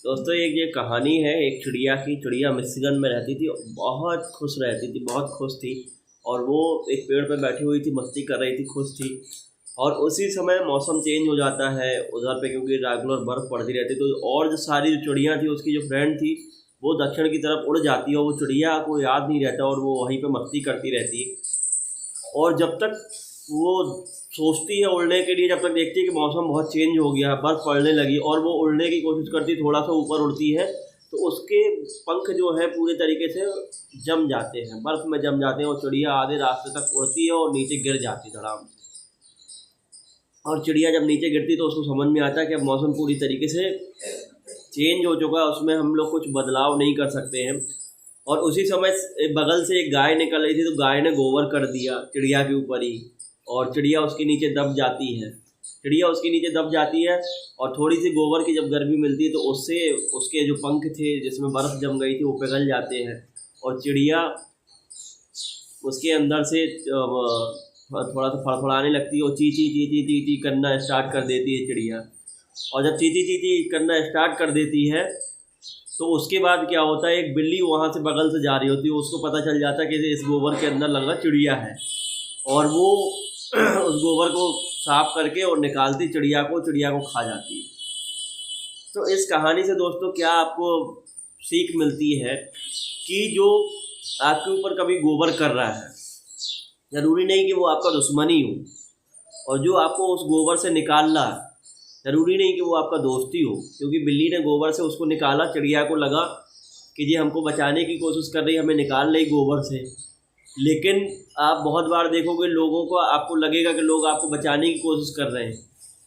दोस्तों एक ये कहानी है एक चिड़िया की। चिड़िया मिशिगन में रहती थी, बहुत खुश रहती थी, बहुत खुश थी। और वो एक पेड़ पर बैठी हुई थी, मस्ती कर रही थी, खुश थी। और उसी समय मौसम चेंज हो जाता है उधर पे, क्योंकि रेगुलर बर्फ़ पड़ती रहती। तो और जो सारी जो चिड़ियाँ थी, उसकी जो फ्रेंड थी, वो दक्षिण की तरफ उड़ जाती है और वो चिड़िया को याद नहीं रहता और वो वहीं पे मस्ती करती रहती है। और जब तक वो सोचती है उड़ने के लिए, जब तक देखती है कि मौसम बहुत चेंज हो गया है, बर्फ़ पड़ने लगी और वो उड़ने की कोशिश करती, थोड़ा सा ऊपर उड़ती है, तो उसके पंख जो है पूरे तरीके से जम जाते हैं, बर्फ़ में जम जाते हैं और चिड़िया आधे रास्ते तक उड़ती है और नीचे गिर जाती है धड़ाम से। और चिड़िया जब नीचे गिरती तो उसको समझ में आता है कि अब मौसम पूरी तरीके से चेंज हो चुका है, उसमें हम लोग कुछ बदलाव नहीं कर सकते हैं। और उसी समय बगल से एक गाय निकल रही थी, तो गाय ने गोबर कर दिया चिड़िया के ऊपर ही, और चिड़िया उसके नीचे दब जाती है। चिड़िया उसके नीचे दब जाती है और थोड़ी सी गोबर की जब गर्मी मिलती है तो उससे उसके जो पंख थे जिसमें बर्फ़ जम गई थी वो पिघल जाते हैं और चिड़िया उसके अंदर से थोड़ा सा फड़फड़ाने लगती है और ची ची ची ची ची ची करना स्टार्ट कर देती है चिड़िया। और जब ची ची ची ची करना स्टार्ट कर देती है तो उसके बाद क्या होता है, एक बिल्ली वहाँ से बगल से जा रही होती है, उसको पता चल जाता है कि इस गोबर के अंदर लग रहा चिड़िया है, और वो उस गोबर को साफ करके और निकालती चिड़िया को खा जाती है। तो इस कहानी से दोस्तों क्या आपको सीख मिलती है कि जो आपके ऊपर कभी गोबर कर रहा है, ज़रूरी नहीं कि वो आपका दुश्मन ही हो, और जो आपको उस गोबर से निकाल रहा है ज़रूरी नहीं कि वो आपका दोस्त ही हो। क्योंकि बिल्ली ने गोबर से उसको निकाला, चिड़िया को लगा कि ये हमको बचाने की कोशिश कर रही, हमें निकाल रही गोबर से। लेकिन आप बहुत बार देखोगे लोगों को, आपको लगेगा कि लोग आपको बचाने की कोशिश कर रहे हैं,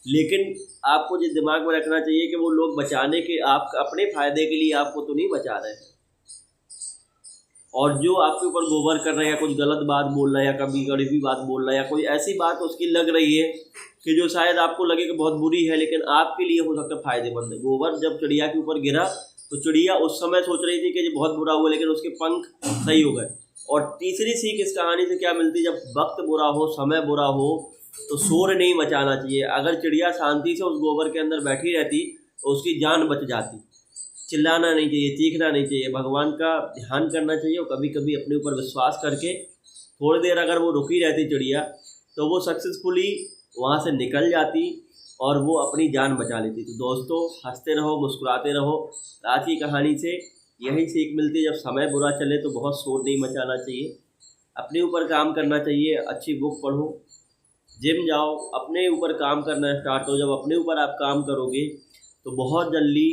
लेकिन आपको ये दिमाग में रखना चाहिए कि वो लोग बचाने के, आप अपने फ़ायदे के लिए आपको तो नहीं बचा रहे हैं। और जो आपके ऊपर गोबर कर रहे हैं, या कुछ गलत बात बोल रहा है, या कभी गड़बड़ी बात बोल रहा है, या कोई ऐसी बात उसकी लग रही है कि जो शायद आपको लगे कि बहुत बुरी है, लेकिन आपके लिए हो सकता है फ़ायदेमंद है। गोबर जब चिड़िया के ऊपर गिरा तो चिड़िया उस समय सोच रही थी कि ये बहुत बुरा हुआ, लेकिन उसके पंख सही हो गए। और तीसरी सीख इस कहानी से क्या मिलती है, जब वक्त बुरा हो, समय बुरा हो, तो शोर नहीं मचाना चाहिए। अगर चिड़िया शांति से उस गोबर के अंदर बैठी रहती तो उसकी जान बच जाती। चिल्लाना नहीं चाहिए, चीखना नहीं चाहिए, भगवान का ध्यान करना चाहिए। और कभी कभी अपने ऊपर विश्वास करके थोड़ी देर अगर वो रुकी रहती चिड़िया, तो वो सक्सेसफुली वहाँ से निकल जाती और वो अपनी जान बचा लेती। तो दोस्तों हंसते रहो, मुस्कुराते रहो। आज की कहानी से यही सीख मिलती है, जब समय बुरा चले तो बहुत शोर नहीं मचाना चाहिए, अपने ऊपर काम करना चाहिए। अच्छी बुक पढ़ो, जिम जाओ, अपने ऊपर काम करना स्टार्ट हो। जब अपने ऊपर आप काम करोगे तो बहुत जल्दी